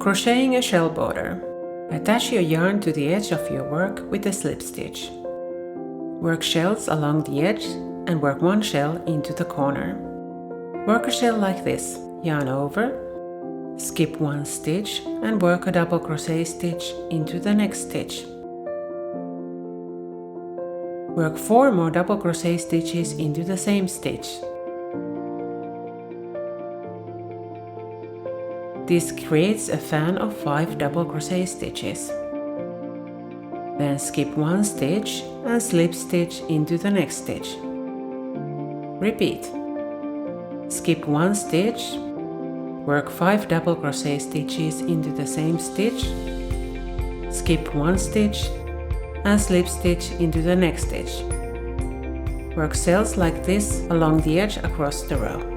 Crocheting a shell border. Attach your yarn to the edge of your work with a slip stitch. Work shells along the edge and work one shell into the corner. Work a shell like this, yarn over, skip one stitch and work a double crochet stitch into the next stitch. Work 4 more double crochet stitches into the same stitch. This creates a fan of 5 double crochet stitches. Then skip one stitch and slip stitch into the next stitch. Repeat. Skip one stitch, work 5 double crochet stitches into the same stitch, skip one stitch and slip stitch into the next stitch. Work cells like this along the edge across the row.